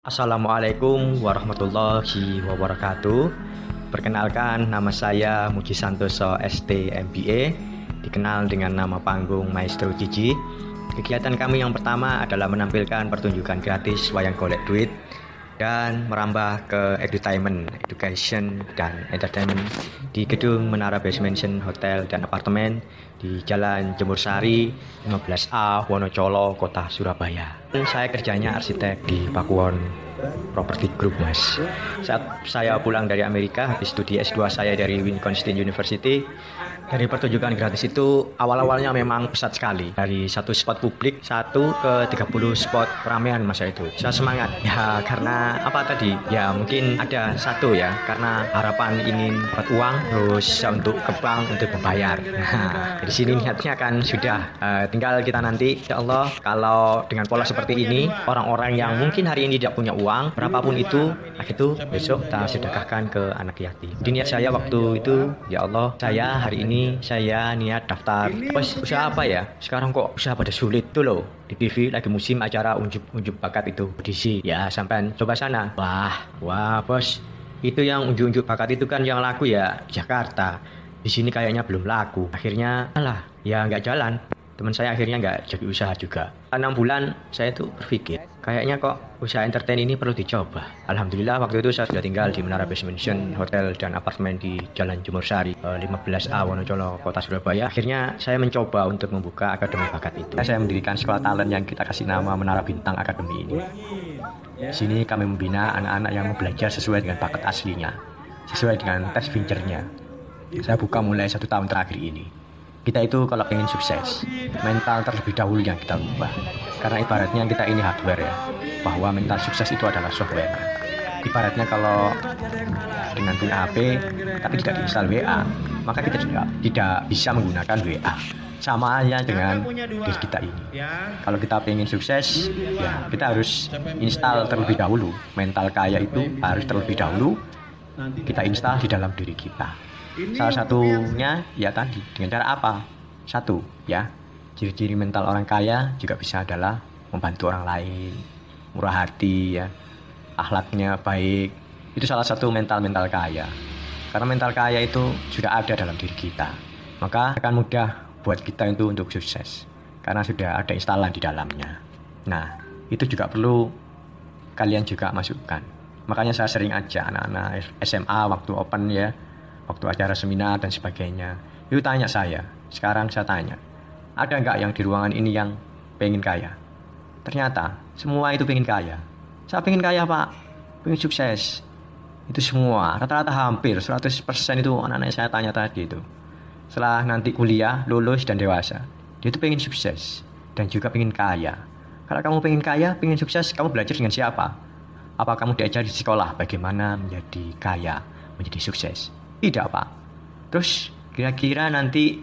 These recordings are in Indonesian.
Assalamualaikum warahmatullahi wabarakatuh. Perkenalkan, nama saya Muji Santoso ST MBA, dikenal dengan nama panggung Maestro Gigi. Kegiatan kami yang pertama adalah menampilkan pertunjukan gratis wayang golek duit dan merambah ke education dan entertainment di gedung Menara Base Mansion Hotel dan Apartemen di Jalan Jemur Sari 15A Wonocolo, Kota Surabaya. Saya kerjanya arsitek di Pakuwon Property Group, Mas. Saat saya pulang dari Amerika habis studi S2 saya dari Wisconsin University, dari pertunjukan gratis itu awal-awalnya memang pesat sekali. Dari satu spot publik, 1 ke 30 spot keramaian masa itu. Saya semangat. Ya karena apa tadi? Ya mungkin ada satu ya, karena harapan ingin dapat uang, terus untuk ke bank untuk membayar. Nah, di sini niatnya kan sudah tinggal kita nanti insya Allah kalau dengan pola seperti ini, orang-orang yang mungkin hari ini tidak punya uang, berapapun itu besok kita sedekahkan ke anak yatim. Jadi niat saya waktu itu, ya Allah, saya hari ini saya niat daftar usaha apa ya, sekarang kok usaha pada sulit tuh loh. Di TV lagi musim acara unjuk bakat itu audisi ya, sampai coba sana. Wah bos, itu yang unjuk bakat itu kan yang laku ya di Jakarta, di sini kayaknya belum laku. Akhirnya ya nggak jalan. Teman saya akhirnya nggak jadi usaha juga. 6 bulan saya tuh berpikir, kayaknya kok usaha entertain ini perlu dicoba. Alhamdulillah waktu itu saya sudah tinggal di Menara Base Mansion Hotel dan Apartemen di Jalan Jemur Sari 15A Wonocolo, Kota Surabaya. Akhirnya saya mencoba untuk membuka akademi bakat itu. Saya mendirikan sekolah talent yang kita kasih nama Menara Bintang Academy ini. Di sini kami membina anak-anak yang mau belajar sesuai dengan bakat aslinya, sesuai dengan tes pincernya. Saya buka mulai 1 tahun terakhir ini. Kita itu kalau ingin sukses, mental terlebih dahulu yang kita ubah. Karena ibaratnya kita ini hardware ya, bahwa mental sukses itu adalah software. Ibaratnya kalau dengan punya HP, tapi tidak diinstal WA, maka kita tidak bisa menggunakan WA. Sama aja dengan diri kita ini. Kalau kita ingin sukses, ya kita harus install terlebih dahulu. Mental kaya itu harus terlebih dahulu kita install di dalam diri kita. Salah satunya ya tadi, dengan cara apa? 1 ya, ciri-ciri mental orang kaya juga bisa adalah membantu orang lain, murah hati ya, akhlaknya baik. Itu salah satu mental kaya. Karena mental kaya itu sudah ada dalam diri kita, maka akan mudah buat kita itu untuk sukses karena sudah ada instalan di dalamnya. Nah, itu juga perlu kalian juga masukkan. Makanya saya sering ajak anak-anak SMA waktu open ya, waktu acara seminar dan sebagainya, itu tanya saya. Sekarang saya tanya, ada nggak yang di ruangan ini yang pengen kaya? Ternyata semua itu pengen kaya. Saya pengen kaya pak, pengen sukses. Itu semua, rata-rata hampir 100% itu anak-anak saya tanya tadi itu. Setelah nanti kuliah, lulus dan dewasa, dia itu pengen sukses dan juga pengen kaya. Kalau kamu pengen kaya, pengen sukses, kamu belajar dengan siapa? Apa kamu diajar di sekolah bagaimana menjadi kaya, menjadi sukses? Tidak pak. Terus kira-kira nanti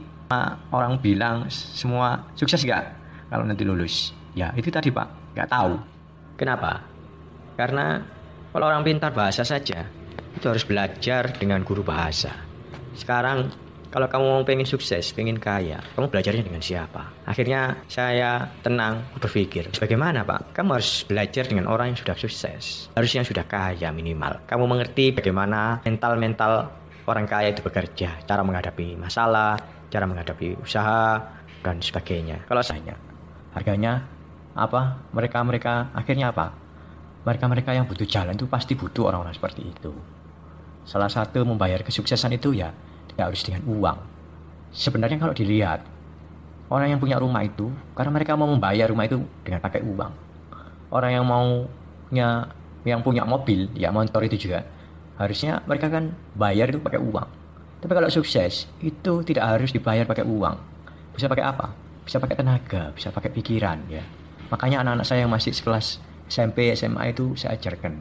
orang bilang semua sukses gak kalau nanti lulus? Ya itu tadi pak, gak tahu. Kenapa? Karena kalau orang pintar bahasa saja itu harus belajar dengan guru bahasa. Sekarang kalau kamu mau pengen sukses, pengen kaya, kamu belajarnya dengan siapa? Akhirnya saya tenang berpikir, bagaimana pak? Kamu harus belajar dengan orang yang sudah sukses, harus yang sudah kaya minimal. Kamu mengerti bagaimana mental orang kaya itu bekerja, cara menghadapi masalah, cara menghadapi usaha dan sebagainya. Kalau saya harganya apa? Mereka akhirnya apa? Mereka yang butuh jalan itu pasti butuh orang-orang seperti itu. Salah satu membayar kesuksesan itu ya tidak harus dengan uang. Sebenarnya kalau dilihat, orang yang punya rumah itu karena mereka mau membayar rumah itu dengan pakai uang. Orang yang punya mobil, ya motor itu juga harusnya mereka kan bayar itu pakai uang. Tapi kalau sukses itu tidak harus dibayar pakai uang. Bisa pakai apa? Bisa pakai tenaga, bisa pakai pikiran ya. Makanya anak-anak saya yang masih sekelas SMP, SMA itu saya ajarkan.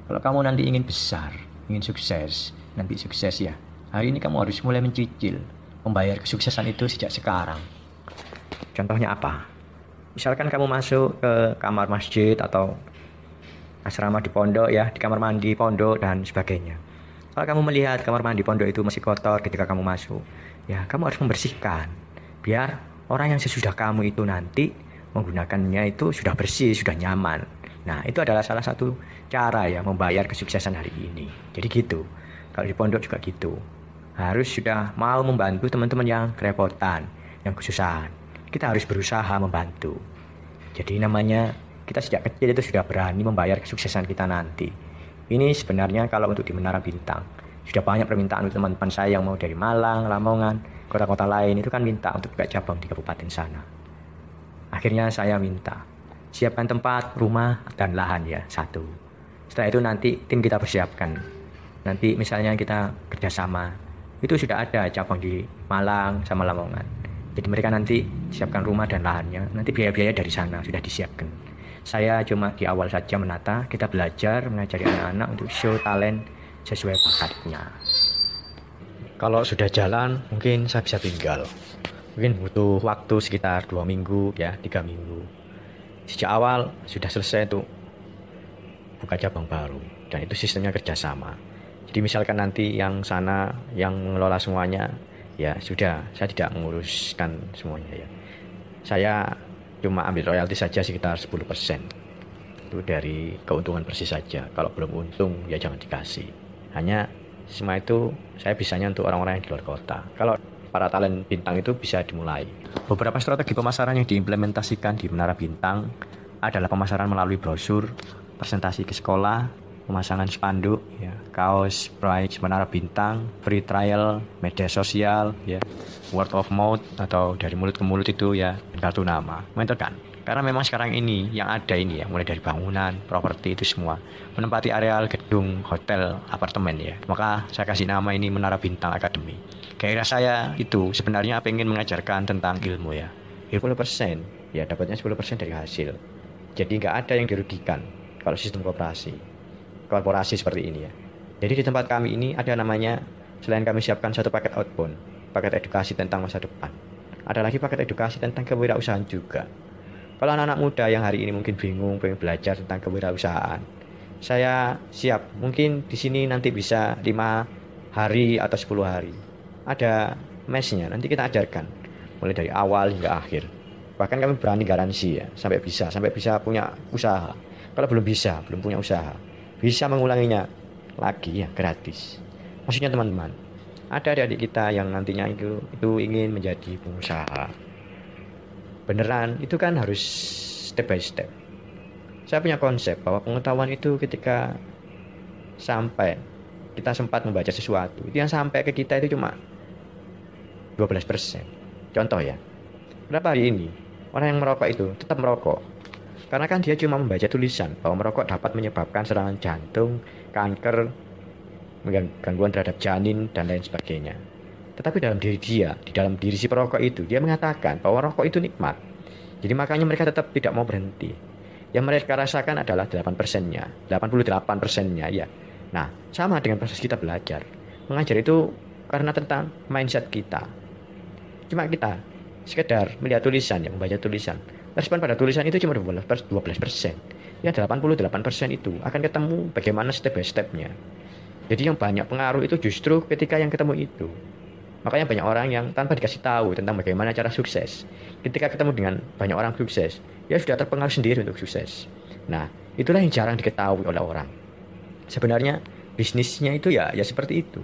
Kalau kamu nanti ingin besar, ingin sukses, nanti sukses ya, hari ini kamu harus mulai mencicil membayar kesuksesan itu sejak sekarang. Contohnya apa? Misalkan kamu masuk ke kamar masjid atau asrama di pondok ya, di kamar mandi pondok dan sebagainya. Kalau kamu melihat kamar mandi pondok itu masih kotor ketika kamu masuk, ya kamu harus membersihkan biar orang yang sesudah kamu itu nanti menggunakannya itu sudah bersih, sudah nyaman. Nah, itu adalah salah satu cara ya membayar kesuksesan hari ini. Jadi gitu. Kalau di pondok juga gitu. Harus sudah mau membantu teman-teman yang kerepotan, yang kesusahan. Kita harus berusaha membantu. Jadi namanya kita sejak kecil itu sudah berani membayar kesuksesan kita nanti. Ini sebenarnya kalau untuk di Menara Bintang. Sudah banyak permintaan untuk teman-teman saya yang mau dari Malang, Lamongan, kota-kota lain itu kan minta untuk buka cabang di kabupaten sana. Akhirnya saya minta, siapkan tempat, rumah, dan lahan ya, satu. Setelah itu nanti tim kita persiapkan. Nanti misalnya kita kerjasama, itu sudah ada cabang di Malang sama Lamongan. Jadi mereka nanti siapkan rumah dan lahannya, nanti biaya-biaya dari sana sudah disiapkan. Saya cuma di awal saja menata, kita belajar, mengajari anak-anak untuk show talent sesuai bakatnya. Kalau sudah jalan, mungkin saya bisa tinggal. Mungkin butuh waktu sekitar 2 minggu, ya 3 minggu. Sejak awal sudah selesai untuk buka cabang baru. Dan itu sistemnya kerjasama. Jadi misalkan nanti yang sana, yang mengelola semuanya, ya sudah, saya tidak menguruskan semuanya ya. Saya cuma ambil royalti saja sekitar 10%. Itu dari keuntungan persis saja. Kalau belum untung, ya jangan dikasih. Hanya semua itu saya bisanya untuk orang-orang yang di luar kota. Kalau para talent bintang itu bisa dimulai. Beberapa strategi pemasaran yang diimplementasikan di Menara Bintang adalah pemasaran melalui brosur, presentasi ke sekolah, pemasangan spanduk, ya, kaos, price, Menara Bintang, free trial, media sosial, ya, word of mouth atau dari mulut ke mulut itu ya, dan kartu nama. Menentukan. Karena memang sekarang ini yang ada ini ya, mulai dari bangunan, properti itu semua menempati areal gedung, hotel, apartemen ya. Maka saya kasih nama ini Menara Bintang Academy. Gairah saya itu sebenarnya pengen mengajarkan tentang ilmu ya. 10% ya, dapatnya 10% dari hasil. Jadi nggak ada yang dirugikan kalau sistem korporasi seperti ini ya. Jadi di tempat kami ini ada namanya, selain kami siapkan satu paket outbound, paket edukasi tentang masa depan, ada lagi paket edukasi tentang kewirausahaan juga. Kalau anak-anak muda yang hari ini mungkin bingung pengen belajar tentang kewirausahaan, saya siap. Mungkin di sini nanti bisa 5 hari atau 10 hari. Ada mesnya, nanti kita ajarkan mulai dari awal hingga akhir. Bahkan kami berani garansi ya, sampai bisa punya usaha. Kalau belum punya usaha, bisa mengulanginya lagi ya, gratis. Maksudnya teman-teman, ada adik-adik kita yang nantinya itu ingin menjadi pengusaha. Beneran, itu kan harus step by step. Saya punya konsep bahwa pengetahuan itu ketika sampai kita sempat membaca sesuatu, itu yang sampai ke kita itu cuma 12%. Contoh ya, kenapa hari ini orang yang merokok itu tetap merokok? Karena kan dia cuma membaca tulisan bahwa merokok dapat menyebabkan serangan jantung, kanker, gangguan terhadap janin, dan lain sebagainya. Tetapi dalam diri dia, di dalam diri si perokok itu, dia mengatakan bahwa rokok itu nikmat. Jadi makanya mereka tetap tidak mau berhenti. Yang mereka rasakan adalah 8%-nya, 88%-nya ya. Nah, sama dengan proses kita belajar. Mengajar itu karena tentang mindset kita. Cuma kita sekedar melihat tulisan, yang membaca tulisan. Respon pada tulisan itu cuma 12%. Ya 88% itu akan ketemu bagaimana step by step-nya. Jadi yang banyak pengaruh itu justru ketika yang ketemu itu. Makanya banyak orang yang tanpa dikasih tahu tentang bagaimana cara sukses, ketika ketemu dengan banyak orang sukses, dia sudah terpengaruh sendiri untuk sukses. Nah, itulah yang jarang diketahui oleh orang. Sebenarnya bisnisnya itu ya seperti itu.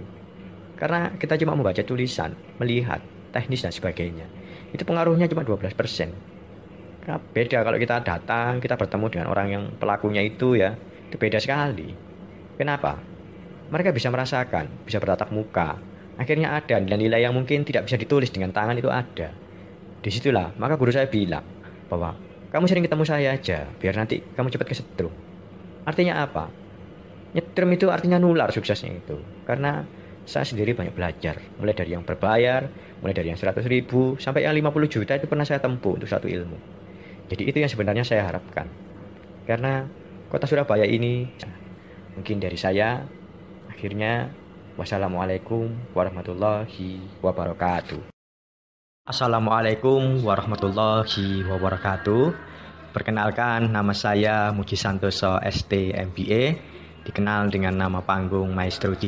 Karena kita cuma membaca tulisan, melihat teknis dan sebagainya. Itu pengaruhnya cuma 12%. Nah, beda kalau kita datang, kita bertemu dengan orang yang pelakunya itu ya, itu beda sekali. Kenapa? Mereka bisa merasakan, bisa bertatap muka. Akhirnya ada nilai-nilai yang mungkin tidak bisa ditulis dengan tangan itu ada. Disitulah, maka guru saya bilang bahwa kamu sering ketemu saya aja, biar nanti kamu cepat kesetrum. Artinya apa? Nyetrum itu artinya nular suksesnya itu. Karena saya sendiri banyak belajar, mulai dari yang berbayar, mulai dari yang 100.000 sampai yang 50 juta itu pernah saya tempuh untuk satu ilmu. Jadi itu yang sebenarnya saya harapkan. Karena kota Surabaya ini, mungkin dari saya, akhirnya wassalamualaikum warahmatullahi wabarakatuh. Assalamualaikum warahmatullahi wabarakatuh. Perkenalkan, nama saya Muji Santoso ST MBA, dikenal dengan nama panggung Maestro Cici.